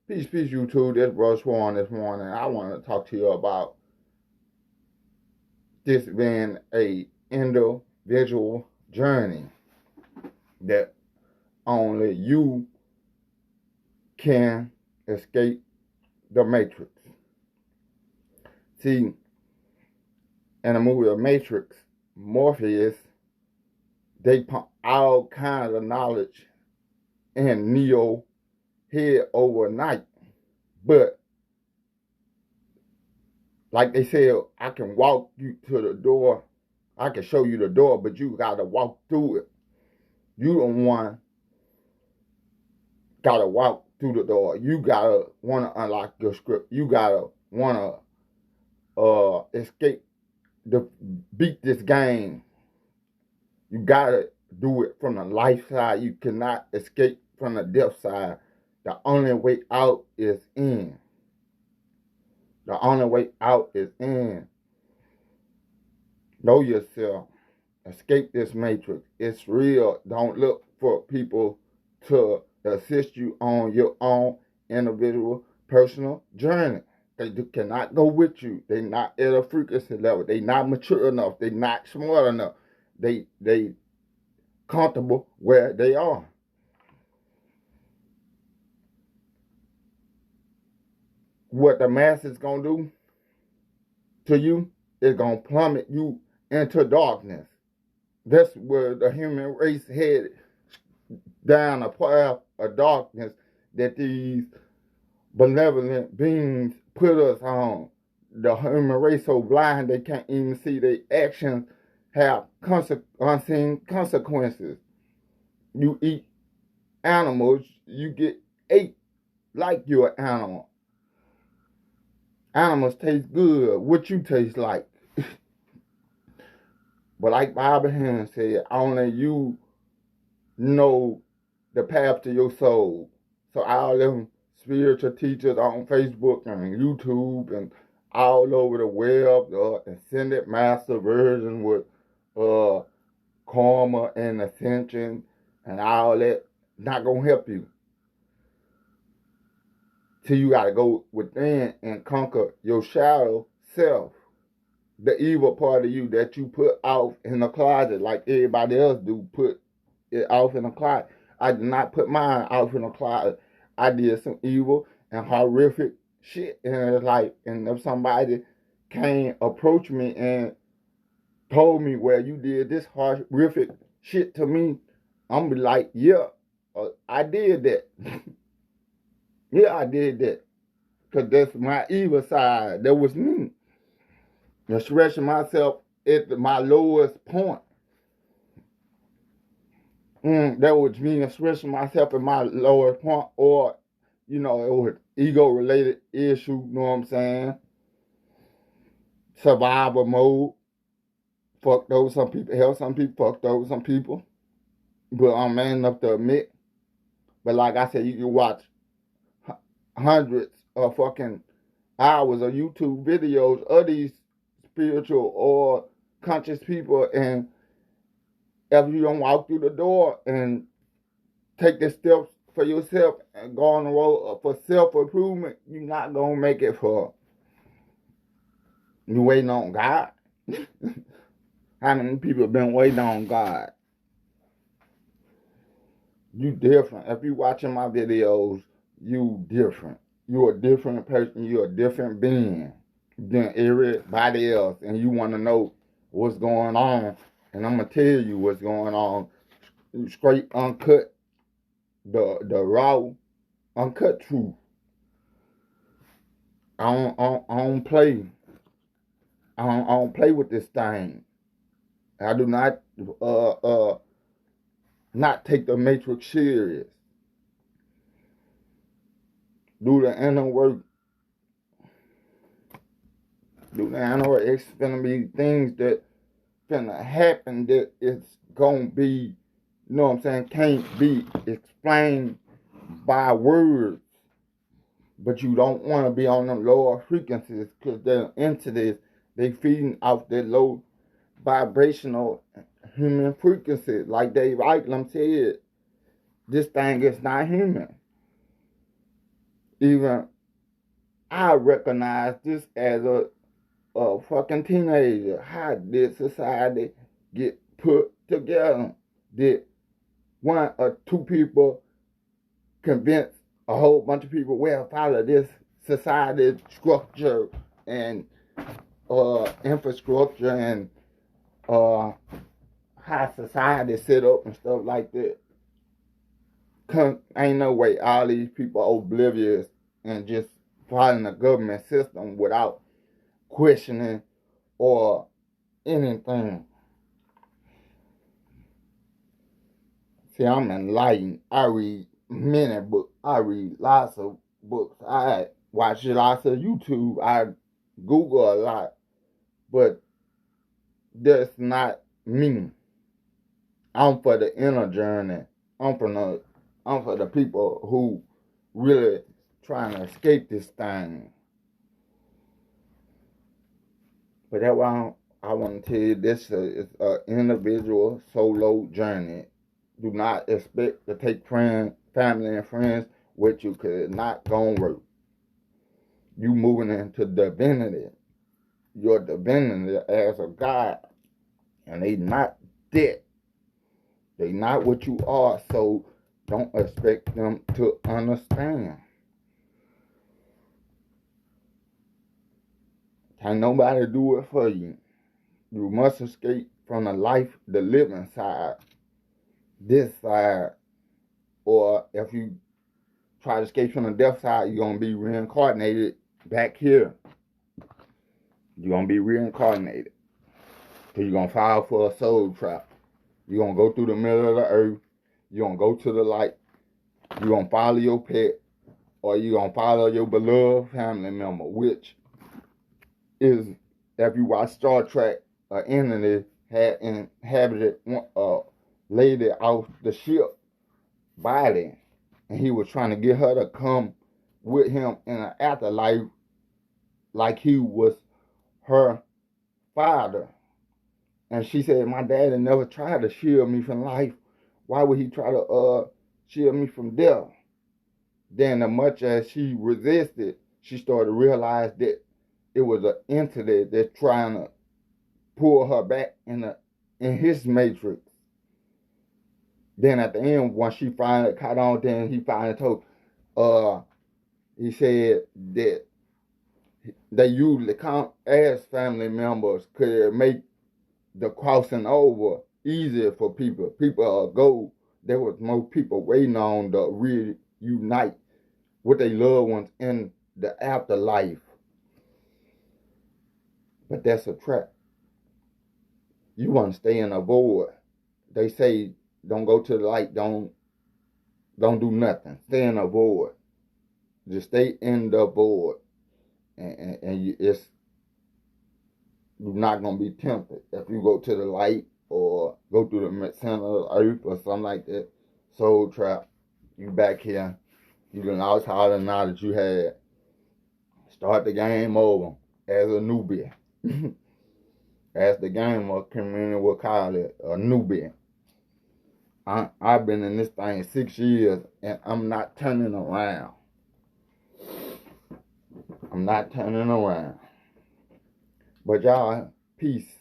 Peace, peace, YouTube. This Bro Swan this morning. I want to talk to you about this being a individual journey that only you can escape the Matrix. See, in the movie The Matrix, Morpheus, they pump all kinds of knowledge in Neo head overnight. But like they said, I can walk you to the door. I can show you the door, but you gotta walk through it. You the one gotta walk through the door. You gotta wanna unlock your script. You gotta wanna escape the beat this game. You gotta do it from the life side. You cannot escape from the death side. The only way out is in. The only way out is in. Know yourself. Escape this matrix. It's real. Don't look for people to assist you on your own individual personal journey. They cannot go with you. They're not at a frequency level. They're not mature enough. They're not smart enough. They comfortable where they are. What the masses gonna do to you is gonna plummet you into darkness. That's where the human race headed, down a path of darkness that these benevolent beings put us on. The human race so blind they can't even see their actions have unseen consequences. You eat animals, you get ate like you're an animal. Animals taste good. What you taste like? But like Bob Hinn said, only you know the path to your soul. So all them spiritual teachers on Facebook and YouTube and all over the web, ascended master version with karma and ascension and all that, not gonna help you. So you gotta go within and conquer your shadow self, the evil part of you that you put off in the closet like everybody else do, put it off in the closet. I did not put mine off in the closet. I did some evil and horrific shit in life. And if somebody came approach me and told me, well, you did this horrific shit to me, I'm be like, yeah, I did that. Yeah, I did that. Because that's my evil side. That was me. Stretching myself at my lowest point. That was me expressing myself at my lowest point, or, it was ego-related issue, you know what I'm saying? Survival mode. Fucked over some people, hell, some people fucked over some people. But I'm man enough to admit. But like I said, you can watch hundreds of fucking hours of YouTube videos of these spiritual or conscious people, and if you don't walk through the door and take the steps for yourself and go on the road for self-improvement, you're not going to make it for you waiting on God. How many people have been waiting on God? You different. If you watching my videos, you different. You're a different person. You're a different being than everybody else. And you want to know what's going on. And I'm going to tell you what's going on. Straight, uncut, the raw, uncut truth. I don't play. I don't play with this thing. I do not not take the matrix serious. Do the inner work. Do the inner work. It's gonna be things that gonna happen that it's gonna be, you know what I'm saying, can't be explained by words. But you don't want to be on them lower frequencies because they're into this. They feeding off that low vibrational human frequency. Like Dave Eichlam said, this thing is not human. Even I recognize this as a fucking teenager. How did society get put together? Did one or two people convince a whole bunch of people, well, follow this society structure and infrastructure and how society set up and stuff like that? Ain't no way all these people are oblivious and just following the government system without questioning or anything. See, I'm enlightened. I read many books. I read lots of books. I watch lots of YouTube. I Google a lot. But that's not me. I'm for the inner journey. I'm for the people who really trying to escape this thing. But that's why I want to tell you this is an individual solo journey. Do not expect to take friends, family, and friends with you because it's not going to work. You moving into divinity. Your divinity as a God. And they not that. They not what you are, so don't expect them to understand. Can't nobody do it for you. You must escape from the living side, this side, or if you try to escape from the death side, you're going to be reincarnated back here. You're going to be reincarnated. Because you're going to fall for a soul trap. You're going to go through the middle of the earth. You're going to go to the light. You're going to follow your pet. Or you're going to follow your beloved family member, which is, if you watch Star Trek, an entity had inhabited a lady off the ship body. And he was trying to get her to come with him in an afterlife like he was her father. And she said, my daddy never tried to shield me from life. Why would he try to shield me from death? Then as much as she resisted, she started to realize that it was an entity that's trying to pull her back in his matrix. Then at the end, when she finally caught on, then he finally told, he said that they usually come as family members could make the crossing over easier for people. People go, there was more people waiting on to reunite with their loved ones in the afterlife. But that's a trap. You want to stay in a void. They say, don't go to the light, don't do nothing. Stay in a void. Just stay in the void. And you're not going to be tempted. If you go to the light or go through the center of the earth or something like that, soul trap, you back here. You done lost all the knowledge you had. Start the game over as a newbie. As the gamer community will call it, a newbie. I've been in this thing 6 years and I'm not turning around. I'm not turning around. But y'all, peace.